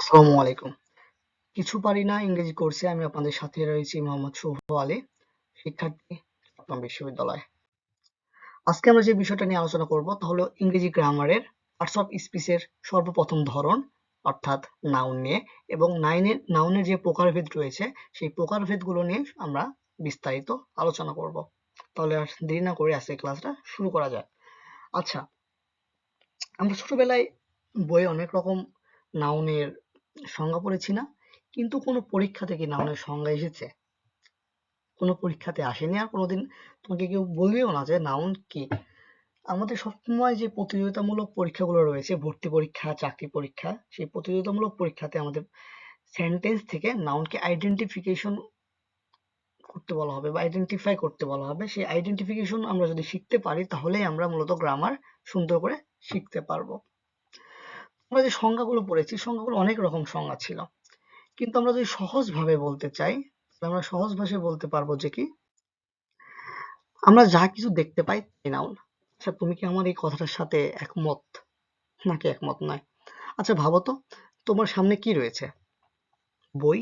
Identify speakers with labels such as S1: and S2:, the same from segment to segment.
S1: আসসালামু আলাইকুম। কিছু পারি না ইংরেজি কোর্সে আমি আপনাদের সাথে রয়েছি মোহাম্মদ শুভ আলী, শিক্ষার্থী, চট্টগ্রাম বিশ্ববিদ্যালয়। আজকে আমরা যে বিষয়টা নিয়ে আলোচনা করব তা হলো ইংরেজি গ্রামারের পার্টস অফ স্পিচের সর্বপ্রথম ধরন অর্থাৎ নাউন নিয়ে, এবং নাউনের যে প্রকারভেদ রয়েছে সেই প্রকারভেদগুলো নিয়ে আমরা বিস্তারিত আলোচনা করব। তাহলে আর দেরি না করে আজকে ক্লাসটা শুরু করা যাক। আচ্ছা, আমরা ছোটবেলায় বইয়ে অনেক রকম নাউনের সংজ্ঞা পড়েছি না? কিন্তু কোনো পরীক্ষাতে কি নাউনের সংজ্ঞা এসেছে? কোনো পরীক্ষাতে আসেনি, আর কোনোদিন তোমাকে কেউ বলবেও না যে নাউন কি। আমাদের সবসময় যে প্রতিযোগিতামূলক পরীক্ষাগুলো রয়েছে, ভর্তি পরীক্ষা, চাকরি পরীক্ষা, সেই প্রতিযোগিতামূলক পরীক্ষাতে আমাদের সেন্টেন্স থেকে নাউনকে আইডেন্টিফিকেশন করতে বলা হবে বা আইডেন্টিফাই করতে বলা হবে। সেই আইডেন্টিফিকেশন আমরা যদি শিখতে পারি তাহলেই আমরা মূলত গ্রামার সুন্দর করে শিখতে পারবো। আমরা যে সংজ্ঞাগুলো পড়েছি, সংজ্ঞাগুলো অনেক রকম সংজ্ঞা ছিল, কিন্তু আমরা যদি সহজভাবে বলতে চাই তাহলে আমরা সহজ ভাষায় বলতে পারবো যে কি, আমরা যা কিছু দেখতে পাই তাই নাউন। আচ্ছা, তুমি কি আমার এই কথাটার সাথে একমত নাকি একমত নয়? আচ্ছা ভাবো তো, তোমার সামনে কি রয়েছে? বই,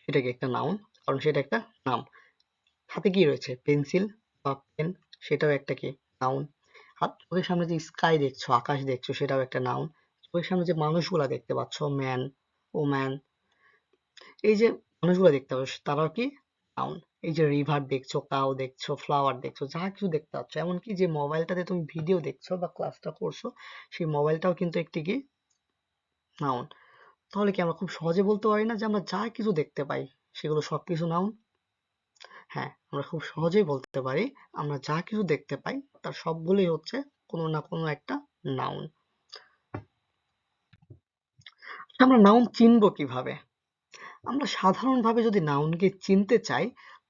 S1: সেটা কি একটা নাউন? কারণ সেটা একটা নাম। হাতে কি রয়েছে? পেন্সিল বা পেন, সেটাও একটা কি নাউন। আর চোখের সামনে যে স্কাই দেখছো, আকাশ দেখছো, সেটাও একটা নাউন। চোখের সামনে যে মানুষগুলা দেখতে পাচ্ছ, ম্যান, ওম্যান, এই যে মানুষগুলো দেখতে পাচ্ছ তারাও কি নাউন। এই যে রিভার দেখছো, কাউ দেখছো, ফ্লাওয়ার দেখছো, যা কিছু দেখতে পাচ্ছ, এমনকি যে মোবাইলটাতে তুমি ভিডিও দেখছো বা ক্লাসটা করছো, সেই মোবাইলটাও কিন্তু একটি কি নাউন। তাহলে কি আমরা খুব সহজে বলতে পারি না যে আমরা যা কিছু দেখতে পাই সেগুলো সবকিছু নাউন? হ্যাঁ, আমরা খুব সহজেই বলতে পারি আমরা যা কিছু দেখতে পাই তার সবগুলোই হচ্ছে কোনো না কোনো একটা নাউন। আমরা নাউন চিনবো কিভাবে? আমরা সাধারণভাবে যদি নাউনকে চিনতে চাই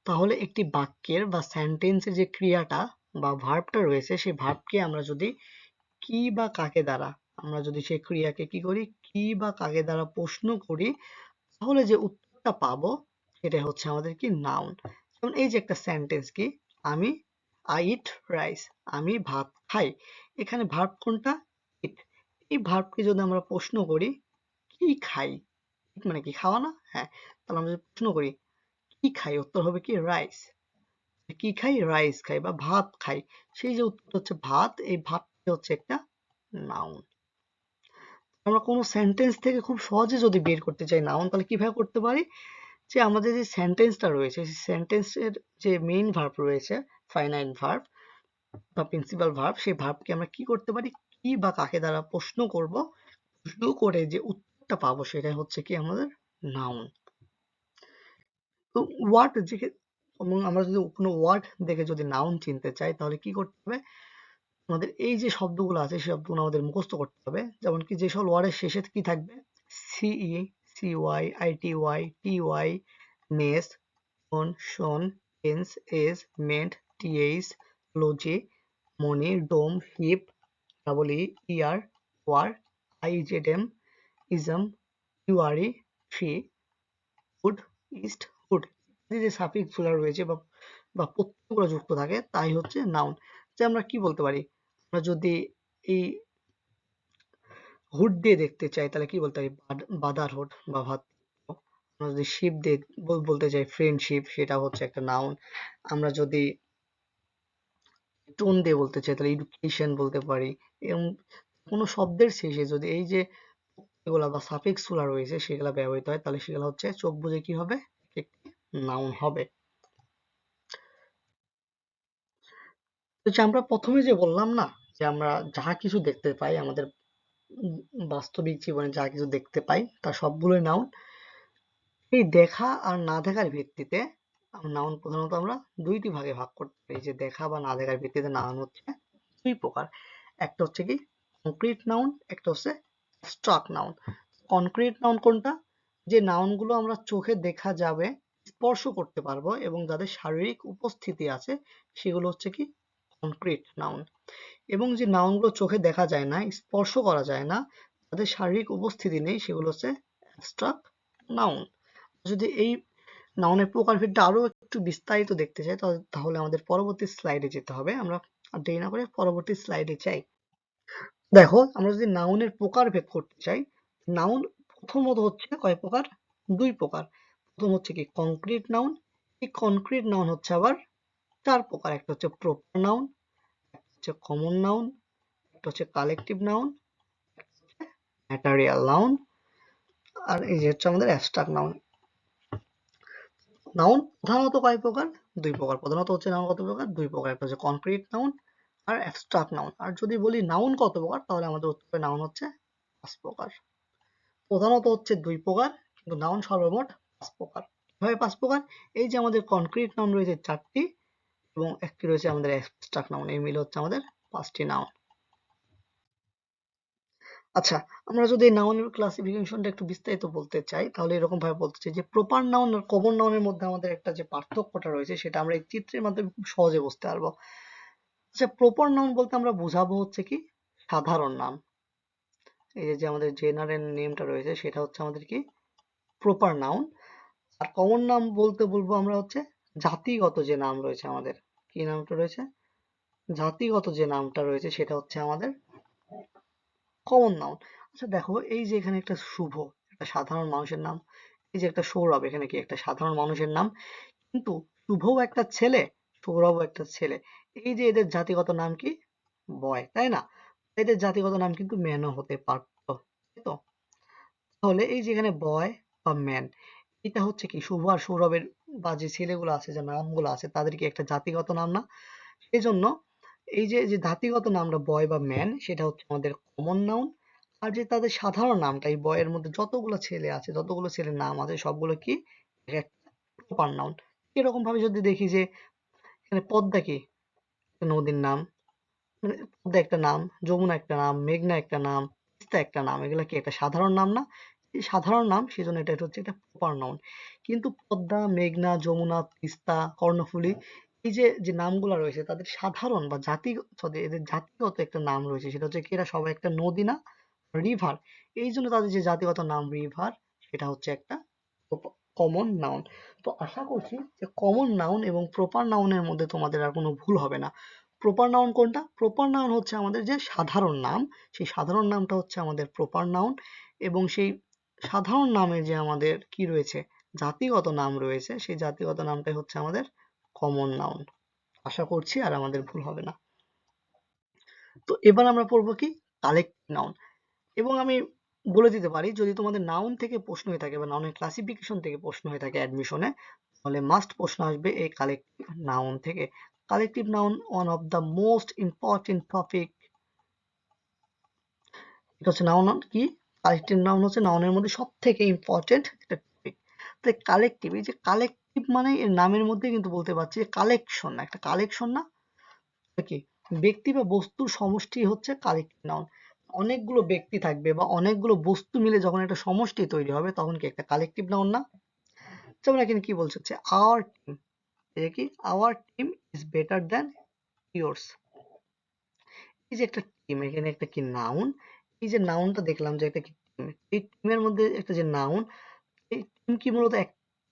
S1: তাহলে একটি বাক্যের বা সেন্টেন্সের যে ক্রিয়াটা বা ভার্বটা রয়েছে সেই ভার্বকে আমরা যদি কি বা কাকে দ্বারা, আমরা যদি সেই ক্রিয়াকে কি করি, কি বা কাকে দ্বারা প্রশ্ন করি, তাহলে যে উত্তরটা পাবো সেটা হচ্ছে আমাদের কি নাউন। যেমন এই যে একটা সেন্টেন্স কি, আমি আই ইট রাইস, আমি ভাত খাই। এখানে ভার্ব কোনটা? ইট। এই ভার্বকে যদি আমরা প্রশ্ন করি কি খাই, মানে কি খাওয়া না? হ্যাঁ, তাহলে আমরা যদি প্রশ্ন করি কি খাই, উত্তর হবে কি রাইস। কি খাই? রাইস খাই বা ভাত খাই। সেই যে উত্তর হচ্ছে ভাত, এই ভাতটি হচ্ছে একটা নাউন। আমরা কোনো সেন্টেন্স থেকে খুব সহজে যদি বের করতে চাই নাউন, তাহলে কিভাবে করতে পারি? যে আমাদের যে সেন্টেন্সটা রয়েছে সেই সেন্টেন্সের যে মেইন ভার্ব রয়েছে, ফাইনাইট ভার্ব বা প্রিন্সিপাল ভার্ব, সেই ভার্বকে আমরা কি করতে পারি, কি বা কাকে দ্বারা প্রশ্ন করব, প্রশ্ন করে যে উত্তরটা পাবো সেটা হচ্ছে কি আমাদের নাউন। তো ওয়ার্ড দেখে, এবং আমরা যদি কোনো ওয়ার্ড দেখে যদি নাউন চিনতে চাই তাহলে কি করতে হবে, আমাদের এই যে শব্দগুলো আছে সেই শব্দগুলো আমাদের মুখস্থ করতে হবে। যেমন কি যে সব ওয়ার্ডের শেষে কি থাকবে, সিই, CY, আইটিওয়াই, TY, ness, sion, tion, tence, age, ment, TH, logy, mony, dom, hip, double E, eer, war, IZM, ism, URE, try, food, ist, hood. এই যে সাফিক্স গুলো রয়েছে বা বা প্রত্যয়গুলো যুক্ত থাকে তাই হচ্ছে নাউন। যে আমরা কি বলতে পারি, আমরা যদি এই হুড দিয়ে দেখতে চাই তাহলে কি বলতে পারি, বাদারহুড বা ভাত। আমরা যদি শিপ দিয়ে বলতে চাই ফ্রেন্ডশিপ, সেটা হচ্ছে একটা নাউন। আমরা যদি টোন দিয়ে বলতে চাই তাহলে এডুকেশন বলতে পারি। এবং কোনো শব্দের শেষে যদি এই যে এগুলা বা সাফিক্স গুলা রয়েছে সেগুলা ব্যবহৃত হয় তাহলে সেগুলো হচ্ছে চোখ বুজে কি হবে, একটি নাউন হবে। তো যে আমরা প্রথমে যে বললাম না যে আমরা যা কিছু দেখতে পাই আমাদের বাস্তবিক জীবনে, যা কিছু দেখতে পাই তার সবগুলোই নাউন। এই দেখা আর না দেখার ভিত্তিতে নাউন প্রধানত আমরা দুইটি ভাগে ভাগ করতে পারি। যে দেখা বা না দেখার ভিত্তিতে নাউন হচ্ছে দুই প্রকার। একটা হচ্ছে কি কংক্রিট নাউন, একটা হচ্ছে অ্যাবস্ট্রাক্ট নাউন। কংক্রিট নাউন কোনটা? যে নাউনগুলো আমরা চোখে দেখা যাবে, স্পর্শ করতে পারবো এবং যাদের শারীরিক উপস্থিতি আছে সেগুলো হচ্ছে কি কংক্রিট নাউন। এবং যে নাউনগুলো চোখে দেখা যায় না, স্পর্শ করা যায় না, তাদের শারীরিক উপস্থিতি নেই, সেগুলো হচ্ছে অ্যাবস্ট্রাক্ট নাউন। যদি এই নাউনের প্রকারভেদটা আরো একটু বিস্তারিত দেখতে চাই তাহলে আমাদের পরবর্তী স্লাইডে যেতে হবে। আমরা আর দেরি না করে পরবর্তী স্লাইডে চাই। দেখো, আমরা যদি নাউনের প্রকারভেদ করতে চাই নাউন প্রথমত হচ্ছে কয় প্রকার? দুই প্রকার। প্রথম হচ্ছে কি কংক্রিট নাউন। এই কংক্রিট নাউন হচ্ছে আবার চার প্রকার। একটা হচ্ছে প্রপার নাউন, একটা হচ্ছে কমন নাউন, একটা হচ্ছে কালেকটিভ নাউন, ম্যাটেরিয়াল নাউন, আর এই যে হচ্ছে আমাদের অ্যাবস্ট্রাক্ট নাউন। নাউন প্রধানত কয় প্রকার? দুই প্রকার। প্রধানত হচ্ছে নাউন কত প্রকার? দুই প্রকার। একটা হচ্ছে কংক্রিট নাউন আর অ্যাবস্ট্রাক্ট নাউন। আর যদি বলি নাউন কত প্রকার, তাহলে আমাদের উত্তর হবে নাউন হচ্ছে 5 প্রকার। প্রধানত হচ্ছে দুই প্রকার, কিন্তু নাউন সর্বমোট 5 প্রকার। কিভাবে 5 প্রকার? এই যে আমাদের কংক্রিট নাউন রয়েছে 4টি এবং একটি রয়েছে আমাদের অ্যাবস্ট্রাক্ট নাউন। এই মিলে হচ্ছে আমাদের 5টি নাউন। আচ্ছা, আমরা যদি নাউনের ক্লাসিফিকেশনটা একটু বিস্তারিত বলতে চাই, তাহলে এরকম ভাবে বলতে চাই যে প্রপার নাউন আর কমন নাউনের মধ্যে আমাদের একটা যে পার্থক্যটা রয়েছে সেটা আমরা এই চিত্রের মাধ্যমে খুব সহজে বুঝতে পারবো। আচ্ছা, প্রপার নাউন বলতে আমরা বোঝাবো হচ্ছে কি সাধারণ নাম। এই যে আমাদের জেনারেল নেমটা রয়েছে সেটা হচ্ছে আমাদের কি প্রপার নাউন। আর কমন নাম বলতে বলবো আমরা হচ্ছে জাতিগত যে নাম রয়েছে আমাদের, কি নামটা রয়েছে, জাতিগত যে নামটা রয়েছে সেটা হচ্ছে আমাদের কমন নাউন। আচ্ছা দেখো, এই যে এখানে একটা শুভ, একটা সাধারণ মানুষের নাম, এই যে একটা সৌরভ, এখানে কি একটা সাধারণ মানুষের নাম, কিন্তু শুভও একটা ছেলে, সৌরভও একটা ছেলে। এই যে এদের জাতিগত নাম কি বয়, তাই না? এদের জাতিগত নাম কিন্তু ম্যানও হতে পারতো, তাই তো? তাহলে এই যে এখানে বয় বা ম্যান, এটা হচ্ছে কি শুভ আর সৌরভের বা যে ছেলেগুলো আছে, যে নামগুলো আছে, তাদের কি একটা জাতিগত নাম না? সেই জন্য এই যে যে জাতিগত নামটা বয় বা ম্যান, সেটা হচ্ছে আমাদের কমন নাউন। আর যে তাদের সাধারণ নামটা, এই বয়ের মধ্যে যতগুলো ছেলে আছে, যতগুলো ছেলের নাম আছে, সবগুলো কি একটা প্রপার নাউন। এরকম ভাবে যদি দেখি যে এখানে পদ্মা কি একটা নদীর নাম, মানে পদ্মা একটা নাম, যমুনা একটা নাম, মেঘনা একটা নাম, তিস্তা একটা নাম, এগুলা কি একটা সাধারণ নাম না? এই সাধারণ নাম, সেজন্য এটা হচ্ছে একটা প্রপার নাউন। কিন্তু পদ্মা, মেঘনা, যমুনা, তিস্তা, কর্ণফুলী, এই যে যে নামগুলো রয়েছে তাদের সাধারণ বা জাতি, সরি এদের জাতিগত একটা নাম রয়েছে, সেটা হচ্ছে কি এরা সবাই একটা নদী না, রিভার। এই জন্য তাদের যে জাতিগত নাম রিভার, সেটা হচ্ছে একটা কমন নাউন। তো আশা করছি যে কমন নাউন এবং প্রপার নাউনের মধ্যে তোমাদের আর কোনো ভুল হবে না। প্রপার নাউন কোনটা? প্রপার নাউন হচ্ছে আমাদের যে সাধারণ নাম, সেই সাধারণ নামটা হচ্ছে আমাদের প্রপার নাউন, এবং সেই সাধারণ নামে যে আমাদের কি রয়েছে, জাতিগত নাম রয়েছে, সেই জাতিগত নামটাই হচ্ছে আমাদের কমন নাউন। আশা করছি আর আমাদের ভুল হবে না। তো এবার আমরা পড়বো কি কালেক্টিভ নাউন। এবং আমি বলে দিতে পারি, যদি তোমাদের নাউন থেকে প্রশ্ন হয়ে থাকে বা নাউনের ক্লাসিফিকেশন থেকে প্রশ্ন হয়ে থাকে অ্যাডমিশনে, তাহলে মাস্ট প্রশ্ন আসবে এই কালেক্টিভ নাউন থেকে। Collective noun one of the most important topic. এটা হচ্ছে নাউন কি, কালেক্টিভ নাউন হচ্ছে নাউনের মধ্যে সব থেকে ইম্পর্টেন্ট একটা টপিক। তাই কালেক্টিভ, এই যে কালেক্টিভ মানে এর নামের মধ্যে কিন্তু বলতে পারছি যে কালেকশন, একটা কালেকশন না কি, ব্যক্তি বা বস্তুর সমষ্টি হচ্ছে কালেক্টিভ নাউন। অনেকগুলো ব্যক্তি থাকবে বা অনেকগুলো বস্তু মিলে যখন একটা সমষ্টি তৈরি হবে, তখন কি একটা কালেক্টিভ নাউন না? যেমন এখানে কি বলছে হচ্ছে আওয়ার টিম, এই কি our team is better than yours. এই যে একটা টিম, এখানে একটা কি নাউন, এই যে নাউনটা দেখলাম যে একটা কি টিম, এই টিমের মধ্যে একটা যে নাউন, এই টিম কি মূলত এক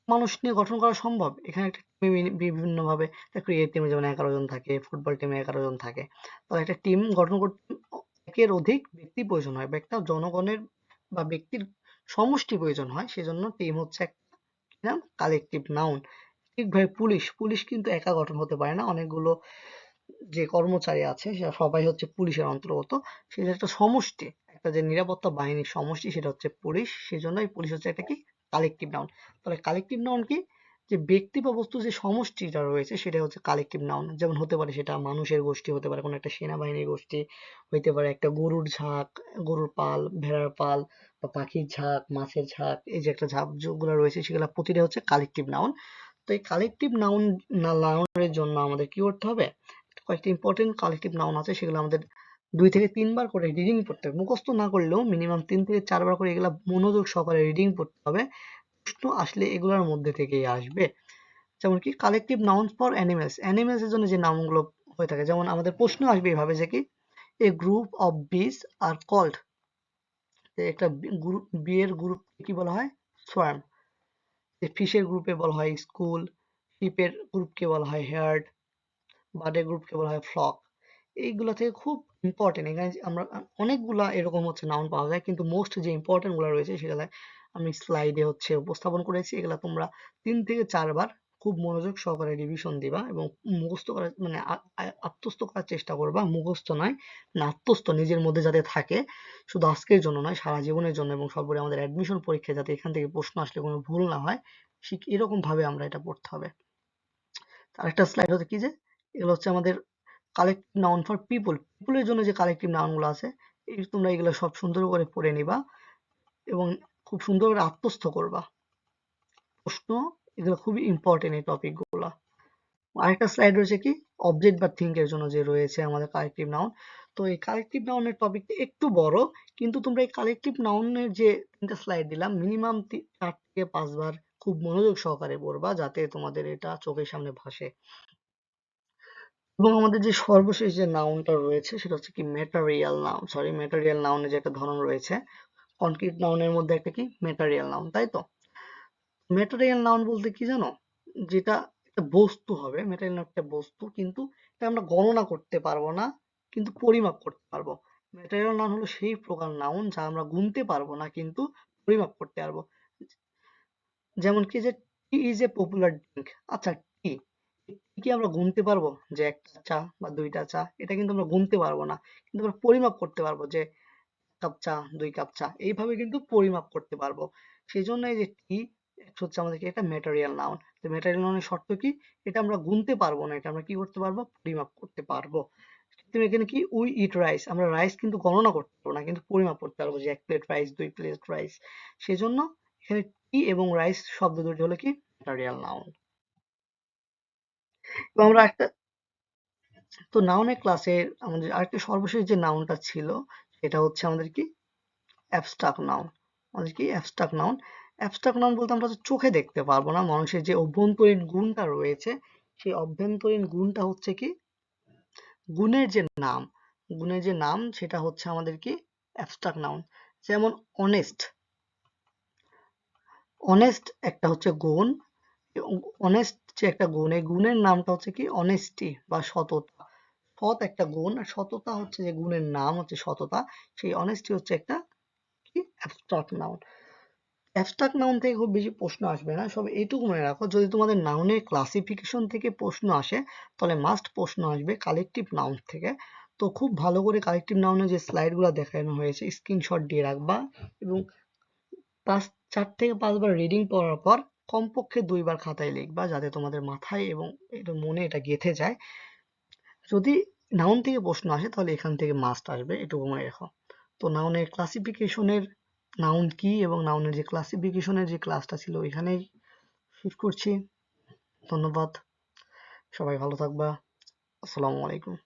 S1: মানুষ নিয়ে গঠন করা সম্ভব? এখানে একটা টিমে বিভিন্ন ভাবে, একটা ক্রিকেট টিমে যেমন 11 জন থাকে, ফুটবল টিমে 11 জন থাকে, তাহলে একটা টিম গঠন করতে একের অধিক ব্যক্তি প্রয়োজন হয় বা একটা জনগণের বা ব্যক্তির সমষ্টি প্রয়োজন হয়, সেজন্য টিম হচ্ছে একটা কি নাম, কালেকটিভ নাউন। ঠিকভাবে পুলিশ, পুলিশ কিন্তু একা গঠন হতে পারে না, অনেকগুলো যে কর্মচারী আছে সেটা সবাই হচ্ছে পুলিশের অন্তর্গত, সেটা একটা সমষ্টি, একটা যে নিরাপত্তা বাহিনীর সমষ্টি, সেটা হচ্ছে পুলিশ, সেজন্যই পুলিশ হচ্ছে একটা কি কালেকটিভ নাউন। তাহলে কালেকটিভ নাউন কি, যে ব্যক্তি বা বস্তু যে সমষ্টিটা রয়েছে সেটা হচ্ছে কালেকটিভ নাউন। যেমন হতে পারে সেটা মানুষের গোষ্ঠী, হতে পারে কোনো একটা সেনাবাহিনীর গোষ্ঠী, হইতে পারে একটা গরুর ঝাঁক, গরুর পাল, ভেড়ার পাল, বা পাখির ঝাঁক, মাছের ঝাঁক, এই যে একটা ঝাঁক যেগুলো রয়েছে সেগুলো প্রতিটা হচ্ছে কালেকটিভ নাউন। তো এই কালেকটিভ নাউন নাউনের জন্য আমাদের কি করতে হবে, কয়েকটি ইম্পর্টেন্ট কালেকটিভ নাউন আছে, সেগুলো আমাদের 2 থেকে 3 বার করে রিডিং পড়তে হবে, মুখস্থ না করলেও মিনিমাম 3 থেকে 4 বার করে এগুলা মনোযোগ সহকারে রিডিং পড়তে হবে। প্রশ্ন আসলে এগুলোর মধ্যে থেকেই আসবে। যেমন কি collective nouns for animals, animals এর জন্য যে নামগুলো হয়ে থাকে, যেমন আমাদের প্রশ্ন আসবে এভাবে যে কি এ গ্রুপ অফ বিস আর কল্ড, একটা গ্রুপ, বি এর গ্রুপ কি বলা হয়, সোয়ার্ম। ফিশের গ্রুপে বলা হয় স্কুল, শিপের গ্রুপকে বলা হয় হেয়ার্ড, বার্ডের গ্রুপকে বলা হয় ফ্লক। এইগুলো থেকে খুব ইম্পর্টেন্ট, এখানে আমরা অনেকগুলা এরকম হচ্ছে নাউন পাওয়া যায়, কিন্তু মোস্ট যে ইম্পর্টেন্ট গুলো রয়েছে সেগুলা আমি স্লাইডে হচ্ছে উপস্থাপন করেছি। এগুলা তোমরা 3 থেকে 4 বার খুব মনোযোগ সহকারে রিভিশন দিবা এবং মুখস্থ করার মানে আত্মস্থ করার চেষ্টা করবা। মুখস্থ নয়, মানে আত্মস্থ নিজের মধ্যে যাতে থাকে, শুধু আজকের জন্য নয়, সারা জীবনের জন্য, এবং সর্বোপরি আমাদের অ্যাডমিশন পরীক্ষায় যাতে এখান থেকে প্রশ্ন আসলে কোনো ভুল না হয়, ঠিক এরকম ভাবে আমরা এটা পড়তে হবে। আরেকটা স্লাইড হচ্ছে কি যে এগুলো হচ্ছে আমাদের কালেক্টিভ নাউন ফর পিপল, পিপলের জন্য যে কালেক্টিভ নাউন গুলো আছে, এই তোমরা এগুলো সব সুন্দর করে পড়ে নিবা এবং খুব সুন্দর করে আত্মস্থ করবা। প্রশ্ন এগুলো খুবই ইম্পর্টেন্ট এই টপিক গুলা। আরেকটা স্লাইড রয়েছে কি অবজেক্ট বা থিঙ্ক এর জন্য যে রয়েছে আমাদের কালেক্টিভ নাউন। তো এই কালেক্টিভ নাউনের টপিকটা একটু বড়, কিন্তু তোমরা এই কালেক্টিভ নাউনের যে 3টা স্লাইড দিলাম মিনিমাম 4 থেকে 5 বার খুব মনোযোগ সহকারে পড়বা, যাতে তোমাদের এটা চোখের সামনে ভাসে। এবং আমাদের যে সর্বশেষ যে নাউনটা রয়েছে সেটা হচ্ছে কি ম্যাটেরিয়াল নাউন, সরি ম্যাটেরিয়াল নাউনের যে একটা ধরন রয়েছে, কনক্রিট নাউনের মধ্যে একটা কি ম্যাটেরিয়াল নাউন, তাই তো? ম্যাটেরিয়াল নাউন বলতে কি জানো, যেটা একটা বস্তু হবে, ম্যাটেরিয়াল একটা বস্তু, কিন্তু এটা আমরা গণনা করতে পারবো না, কিন্তু পরিমাপ করতে পারবো। ম্যাটেরিয়াল নাউন হলো সেই প্রকার নাউন যা আমরা গুনতে পারবো না কিন্তু পরিমাপ করতে পারবো। যেমন কি যে টি ইজ এ পপুলার ড্রিঙ্ক। আচ্ছা, টি কি আমরা গুনতে পারবো যে একটা চা বা দুইটা চা? এটা কিন্তু আমরা গুনতে পারবো না, কিন্তু আমরা পরিমাপ করতে পারবো যে কাপ চা, 2 কাপ চা, এইভাবে কিন্তু পরিমাপ করতে পারবো। সেই জন্য এই যে টি হচ্ছে আমাদেরকে এটা ম্যাটেরিয়াল নাউন। তো ম্যাটেরিয়াল নাউনের শর্ত কি, এটা আমরা গুনতে পারবো না, এটা আমরা কি করতে পারবো, পরিমাপ করতে পারবো। তুমি এখানে কি উই ইট রাইস, আমরা রাইস কিন্তু গণনা করতে পারবো না, কিন্তু পরিমাপ করতে পারবো যে 1 প্লেট রাইস, 2 প্লেট রাইস। সেজন্য এখানে টি এবং রাইস শব্দ দুটো হলো কি ম্যাটেরিয়াল নাউন। তো আমরা একটা, তো নাউনের ক্লাসে আমাদের আরেকটা সর্বশেষ যে নাউনটা ছিল সেটা হচ্ছে আমাদের কি অ্যাবস্ট্রাক্ট নাউন। আমাদের কি অ্যাবস্ট্রাক্ট নাউন। অ্যাবস্ট্রাক্ট নাউন বলতে আমরা তো চোখে দেখতে পারবো না, মানুষের যে অভ্যন্তরীণ গুণটা রয়েছে সেই অভ্যন্তরীণ গুণটা হচ্ছে কি গুণের যে নাম, গুণের যে নাম সেটা হচ্ছে আমাদের কি অ্যাবস্ট্রাক্ট নাউন। যেমন অনেস্ট, অনেস্ট একটা হচ্ছে গুণ, অনেস্ট যে একটা গুণ, এই গুণের নামটা হচ্ছে কি অনেস্টি বা সততা। সৎ একটা গুণ, আর সততা হচ্ছে যে গুণের নাম হচ্ছে সততা, সেই অনেস্টি হচ্ছে একটা কি অ্যাবস্ট্রাক্ট নাউন। অ্যাবস্ট্রাক্ট নাউন থেকে খুব বেশি প্রশ্ন আসবে না, সব এইটুকু মনে রাখো, যদি তোমাদের নাউনের ক্লাসিফিকেশন থেকে প্রশ্ন আসে তাহলে মাস্ট প্রশ্ন আসবে কালেকটিভ নাউন থেকে। তো খুব ভালো করে কালেকটিভ নাউনের যে স্লাইডগুলো দেখানো হয়েছে স্ক্রিনশট দিয়ে রাখবা, এবং 4 থেকে 5 বার রিডিং পড়ার পর কমপক্ষে 2 বার খাতায় লিখবা, যাতে তোমাদের মাথায় এবং এটা মনে এটা গেঁথে যায়। যদি নাউন থেকে প্রশ্ন আসে তাহলে এখান থেকে মাস্ট আসবে, এটুকু মনে রেখো। তো নাউনের ক্লাসিফিকেশনের, নাউন কি এবং নাউনের যে ক্লাসিফিকেশনের যে ক্লাসটা ছিল এখানেই শেষ করছি। ধন্যবাদ, সবাই ভালো থাকবা। আসসালামু আলাইকুম।